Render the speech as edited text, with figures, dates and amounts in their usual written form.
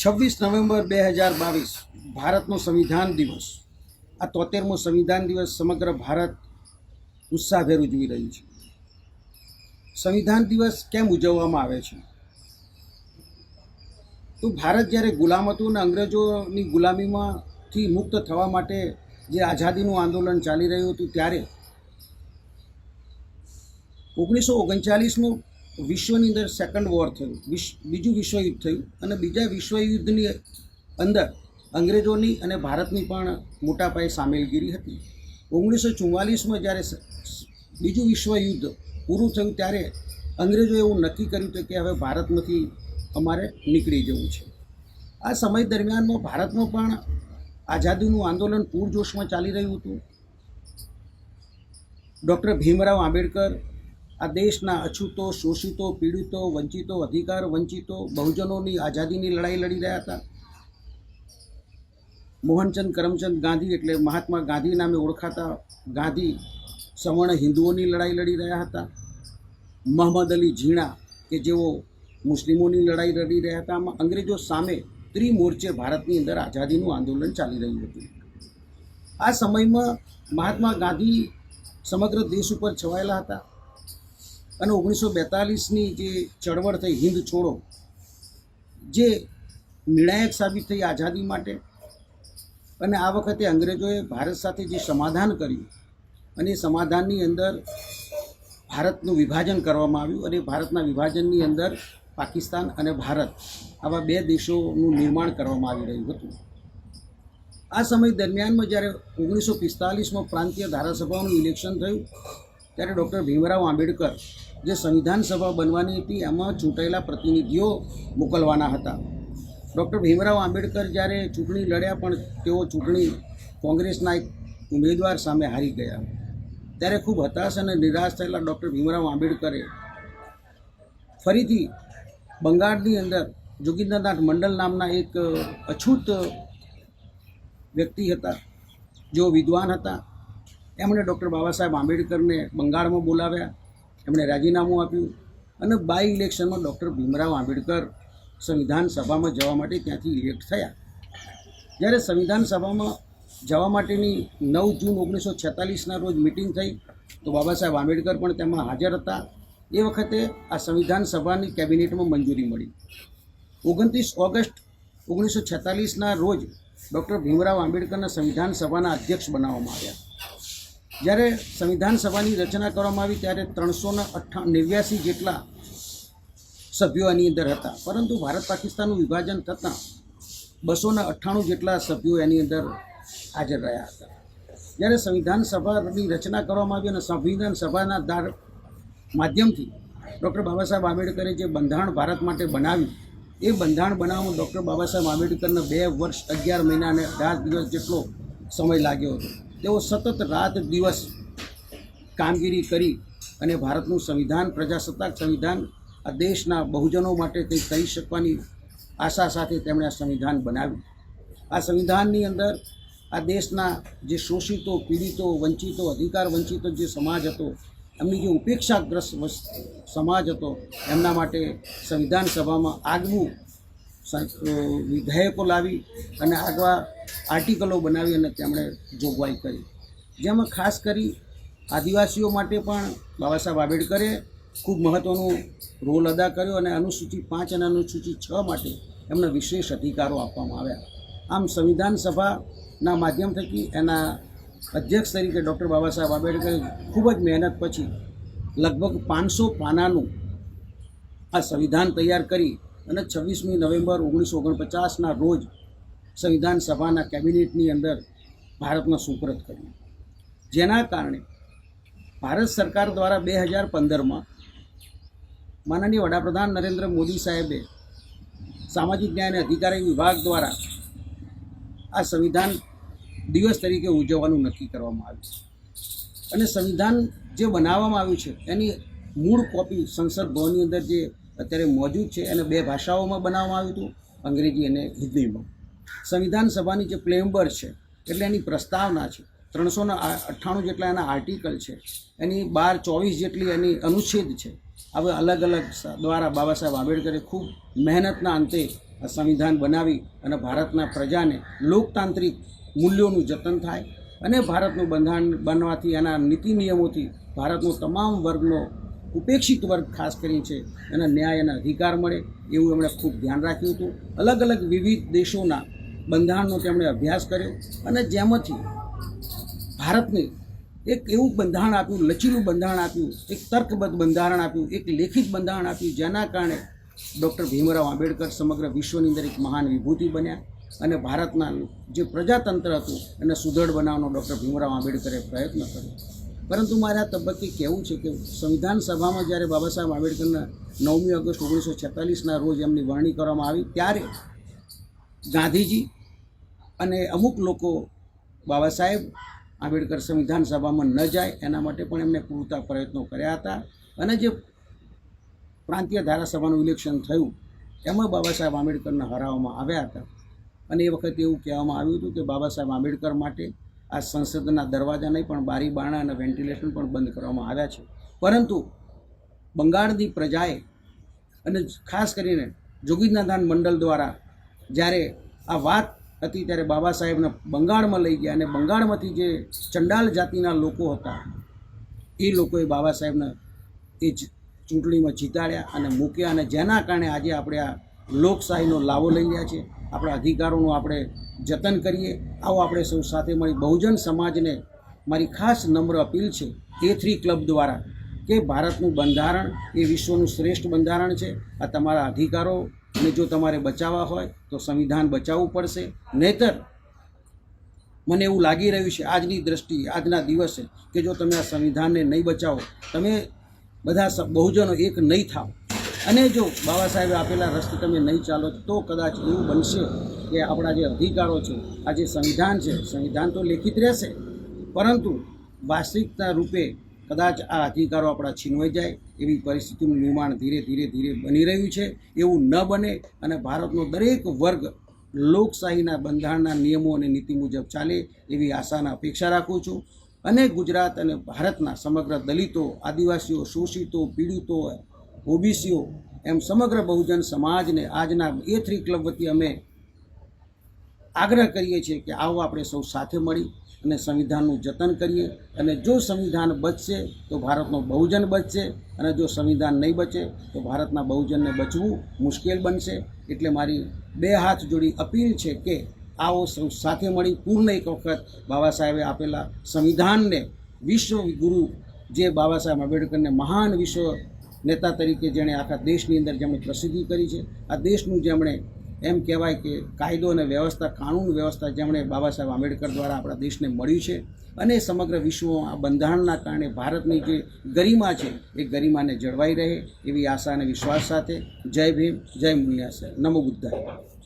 26 November 2022 ભારતનો સંવિધાન દિવસ। આ 73મો સંવિધાન દિવસ સમગ્ર ભારત ઉત્સાહભેર ઉજવી રહ્યું છે। સંવિધાન દિવસ કેમ ઉજવવામાં આવે છે? તો ભારત જ્યારે ગુલામ હતું અને અંગ્રેજોની ગુલામીમાંથી મુક્ત થવા માટે જે આઝાદીનું આંદોલન ચાલી રહ્યું હતું, ત્યારે 1939માં વિશ્વની અંદર સેકન્ડ વોર થયું, બીજું વિશ્વયુદ્ધ થયું અને બીજા વિશ્વયુદ્ધની અંદર અંગ્રેજોની અને ભારતની પણ મોટા પાયે સામેલગીરી હતી। 1944માં જ્યારે બીજું વિશ્વયુદ્ધ પૂરું થયું, ત્યારે અંગ્રેજોએ એવું નક્કી કર્યું હતું કે હવે ભારતમાંથી અમારે નીકળી જવું છે। આ સમય દરમિયાનમાં ભારતમાં પણ આઝાદીનું આંદોલન પૂરજોશમાં ચાલી રહ્યું હતું। ડૉક્ટર ભીમરાવ આંબેડકર આ દેશના અછૂતો, શોષિતો, પીડિતો, વંચિતો, અધિકાર વંચિતો બહુજનોની આઝાદીની લડાઈ લડી રહ્યા હતા। મોહનચંદ કરમચંદ ગાંધી એટલે મહાત્મા ગાંધી નામે ઓળખાતા ગાંધી સવર્ણ હિન્દુઓની લડાઈ લડી રહ્યા હતા। મોહમ્મદ અલી ઝીણા કે જેઓ મુસ્લિમોની લડાઈ લડી રહ્યા હતા। આમાં અંગ્રેજો સામે ત્રિમોરચે ભારતની અંદર આઝાદીનું આંદોલન ચાલી રહ્યું હતું। આ સમયમાં મહાત્મા ગાંધી સમગ્ર દેશ ઉપર છવાયેલા હતા અને 1942ની જે ચળવળ થઈ હિન્દ છોડો, જે નિર્ણાયક સાબિત થઈ આઝાદી માટે, અને આ વખતે અંગ્રેજોએ ભારત સાથે જે સમાધાન કર્યું અને એ સમાધાનની અંદર ભારતનું વિભાજન કરવામાં આવ્યું અને ભારતના વિભાજનની અંદર પાકિસ્તાન અને ભારત આવા બે દેશોનું નિર્માણ કરવામાં આવી રહ્યું હતું। આ સમય દરમિયાનમાં જ્યારે 1945માં પ્રાંતીય ધારાસભાઓનું ઇલેક્શન થયું, ત્યારે ડૉક્ટર ભીમરાવ આંબેડકર જે સંવિધાન સભા બનવાની હતી એમાં ચૂંટાયેલા પ્રતિનિધિઓ મોકલવાના હતા। ડૉક્ટર ભીમરાવ આંબેડકર જ્યારે ચૂંટણી લડ્યા, પણ તેઓ ચૂંટણી કોંગ્રેસના એક ઉમેદવાર સામે હારી ગયા। ત્યારે ખૂબ હતાશ અને નિરાશ થયેલા ડૉક્ટર ભીમરાવ આંબેડકરે ફરીથી બંગાળની અંદર જોગીન્દ્રનાથ મંડલ નામના એક અછૂત વ્યક્તિ હતા, જેઓ વિદ્વાન હતા, એમણે ડૉક્ટર બાબા સાહેબ આંબેડકરને બંગાળમાં બોલાવ્યા। એમણે રાજીનામું આપ્યું અને બાય ઇલેક્શનમાં ડૉક્ટર ભીમરાવ આંબેડકર સંવિધાન સભામાં જવા માટે ત્યાંથી ઇલેક્ટ થયા। જ્યારે સંવિધાન સભામાં જવા માટેની 9 જૂન 1946ના રોજ મિટિંગ થઈ, તો બાબા સાહેબ આંબેડકર પણ તેમાં હાજર હતા। એ વખતે આ સંવિધાન સભાની કેબિનેટમાં મંજૂરી મળી। 29 ઓગસ્ટ 1946ના રોજ ડૉક્ટર ભીમરાવ આંબેડકરના સંવિધાન સભાના અધ્યક્ષ બનાવવામાં આવ્યા। જ્યારે સંવિધાન સભાની રચના કરવામાં આવી ત્યારે 389 જેટલા સભ્યો એની અંદર હતા, પરંતુ ભારત પાકિસ્તાનનું વિભાજન થતાં 298 જેટલા સભ્યો એની અંદર હાજર રહ્યા હતા। જ્યારે સંવિધાન સભાની રચના કરવામાં આવી અને સંવિધાન સભાના માધ્યમથી ડૉક્ટર બાબા સાહેબ આંબેડકરે જે બંધારણ ભારત માટે બનાવ્યું, એ બંધારણ બનાવવામાં ડૉક્ટર બાબા સાહેબ આંબેડકરને 2 વર્ષ 11 મહિના અને 18 દિવસ જેટલો સમય લાગ્યો હતો। તેઓ સતત રાત દિવસ કામગીરી કરી અને ભારતનું સંવિધાન, પ્રજાસત્તાક સંવિધાન, આ દેશના બહુજનો માટે કંઈ કરી શકવાની આશા સાથે તેમણે આ સંવિધાન બનાવ્યું। આ સંવિધાનની અંદર આ દેશના જે શોષિતો, પીડિતો, વંચિતો, અધિકાર વંચિતો જે સમાજ હતો, એમની જે ઉપેક્ષાગ્રસ્ત સમાજ હતો, એમના માટે સંવિધાન સભામાં આગવું વિધેયકો લાવી અને આગવા આર્ટિકલો બનાવી અને તેમણે જોગવાઈ કરી, જેમાં ખાસ કરી આદિવાસીઓ માટે પણ બાબા સાહેબ આંબેડકરે ખૂબ મહત્ત્વનો રોલ અદા કર્યો અને અનુસૂચિ 5 અને અનુસૂચિ 6 માટે એમને વિશેષ અધિકારો આપવામાં આવ્યા। આમ સંવિધાન સભાના માધ્યમ થકી એના અધ્યક્ષ તરીકે ડૉક્ટર બાબા સાહેબ આંબેડકરે ખૂબ જ મહેનત પછી લગભગ 500 પાનાનું આ સંવિધાન તૈયાર કરી અને 26 નવેમ્બર 1949ના રોજ સંવિધાન સભાના કેબિનેટની અંદર ભારતમાં સુપરત કર્યું, જેના કારણે ભારત સરકાર દ્વારા 2015માં માનનીય વડાપ્રધાન નરેન્દ્ર મોદી સાહેબે સામાજિક ન્યાય અને અધિકારી વિભાગ દ્વારા આ સંવિધાન દિવસ તરીકે ઉજવવાનું નક્કી કરવામાં આવ્યું અને સંવિધાન જે બનાવવામાં આવ્યું છે એની મૂળ કોપી સંસદ ભવનની અંદર જે અત્યારે મોજૂદ છે એને 2 ભાષાઓમાં બનાવવામાં આવ્યું હતું, અંગ્રેજી અને હિન્દીમાં। સંવિધાન સભાની જે પ્લેમ્બર છે એટલે એની પ્રસ્તાવના છે, 398 જેટલા એના આર્ટિકલ છે, એની 12-24 જેટલી એની અનુચ્છેદ છે। હવે અલગ અલગ દ્વારા બાબા સાહેબ આંબેડકરે ખૂબ મહેનતના અંતે આ સંવિધાન બનાવી અને ભારતના પ્રજાને લોકતાંત્રિક મૂલ્યોનું જતન થાય અને ભારતનું બંધારણ બનવાથી એના નીતિ નિયમોથી ભારતનો તમામ વર્ગનો ઉપેક્ષિત વર્ગ ખાસ કરીને છે એને ન્યાય અને અધિકાર મળે એવું એમણે ખૂબ ધ્યાન રાખ્યું હતું. અલગ અલગ વિવિધ દેશોના બંધારણનો તેમણે અભ્યાસ કર્યો અને જેમાંથી ભારતને એક એવું બંધારણ આપ્યું, લચીલું બંધારણ આપ્યું, એક તર્કબદ્ધ બંધારણ આપ્યું, એક લેખિત બંધારણ આપ્યું, જેના કારણે ડૉક્ટર ભીમરાવ આંબેડકર સમગ્ર વિશ્વની અંદર એક મહાન વિભૂતિ બન્યા અને ભારતના જે પ્રજાતંત્ર હતું એને સુદૃઢ બનાવવાનો ડૉક્ટર ભીમરાવ આંબેડકરે પ્રયત્ન કર્યો. પરંતુ મારે આ તબક્કે કહેવું છે કે સંવિધાન સભામાં જ્યારે બાબા સાહેબ આંબેડકરના 9મી ઓગસ્ટ 1946ના રોજ એમની વરણી કરવામાં આવી ત્યારે ગાંધીજી અને અમુક લોકો બાબા સાહેબ આંબેડકર સંવિધાન સભામાં ન જાય એના માટે પણ એમને પૂરતા પ્રયત્નો કર્યા હતા અને જે પ્રાંતીય ધારાસભાનું ઇલેક્શન થયું એમાં બાબા સાહેબ આંબેડકરને હરાવવામાં આવ્યા હતા અને એ વખતે એવું કહેવામાં આવ્યું હતું કે બાબા સાહેબ આંબેડકર માટે આ સંસદના દરવાજા નહીં પણ બારી બારણા અને વેન્ટિલેશન પણ બંધ કરવામાં આવ્યા છે. પરંતુ બંગાળની પ્રજાએ અને ખાસ કરીને જોગીનાથાન મંડળ દ્વારા જ્યારે આ વાત હતી ત્યારે બાબા સાહેબને બંગાળમાં લઈ ગયા અને બંગાળમાંથી જે ચંડાલ જાતિના લોકો હતા એ લોકોએ બાબા સાહેબને એ ચૂંટણીમાં જીતાડ્યા અને મૂક્યા અને જેના કારણે આજે આપણે આ લોકશાહીનો લાવો લઈ રહ્યા છીએ. આપણા અધિકારોનું આપણે જતન કરીએ. આવો આપણે સૌ સાથે મળી બહુજન સમાજને મારી ખાસ નમ્ર અપીલ છે A3 ક્લબ દ્વારા કે ભારતનું બંધારણ એ વિશ્વનું શ્રેષ્ઠ બંધારણ છે. આ તમારા અધિકારોને જો તમારે બચાવવા હોય તો સંવિધાન બચાવવું પડશે. નહીંતર મને એવું લાગી રહ્યું છે આજની દ્રષ્ટિએ આજના દિવસે કે જો તમે આ સંવિધાનને નહીં બચાવો, તમે બધા બહુજનો એક નહીં થાવ અને જો બાબા સાહેબે આપેલા રસ્તે તમે નહીં ચાલો તો કદાચ એવું બનશે કે આપણા જે અધિકારો છે, આ જે સંવિધાન છે, સંવિધાન તો લેખિત રહેશે પરંતુ વાસ્તવિકતા રૂપે કદાચ આ અધિકારો આપણા છીનવાઈ જાય એવી પરિસ્થિતિનું નિર્માણ ધીરે ધીરે બની રહ્યું છે. એવું ન બને અને ભારતનો દરેક વર્ગ લોકશાહીના બંધારણના નિયમો અને નીતિ મુજબ ચાલે એવી આશાના અપેક્ષા રાખું છું. અને ગુજરાત અને ભારતના સમગ્ર દલિતો, આદિવાસીઓ, શોષિતો, પીડિતો, ઓબીસીઓ એમ સમગ્ર બહુજન સમાજને આજના A3 ક્લબ વતી અમે આગ્રહ કરીએ છીએ કે આવો આપણે સૌ સાથે મળી અને સંવિધાનનું જતન કરીએ અને જો સંવિધાન બચશે તો ભારતનો બહુજન બચશે અને જો સંવિધાન નહીં બચે તો ભારતના બહુજનને બચવું મુશ્કેલ બનશે. એટલે મારી 2 હાથ જોડી અપીલ છે કે આવો સૌ સાથે મળી પૂર્ણ એક વખત બાબા સાહેબે આપેલા સંવિધાનને વિશ્વ ગુરુ જે બાબા સાહેબ આંબેડકરને મહાન વિશ્વ નેતા તરીકે જેણે આખા દેશની અંદર જેમણે પ્રસિદ્ધિ કરી છે, આ દેશનું જેમણે એમ કહેવાય કે કાયદો અને વ્યવસ્થા, કાનૂન વ્યવસ્થા જેમણે બાબા સાહેબ આંબેડકર દ્વારા આપણા દેશને મળ્યું છે અને સમગ્ર વિશ્વમાં આ બંધારણના કારણે ભારતની જે ગરિમા છે એ ગરિમાને જળવાઈ રહે એવી આશા અને વિશ્વાસ સાથે જય ભીમ, જય મુનિયા સાહેબ, નમો બુદ્ધાય.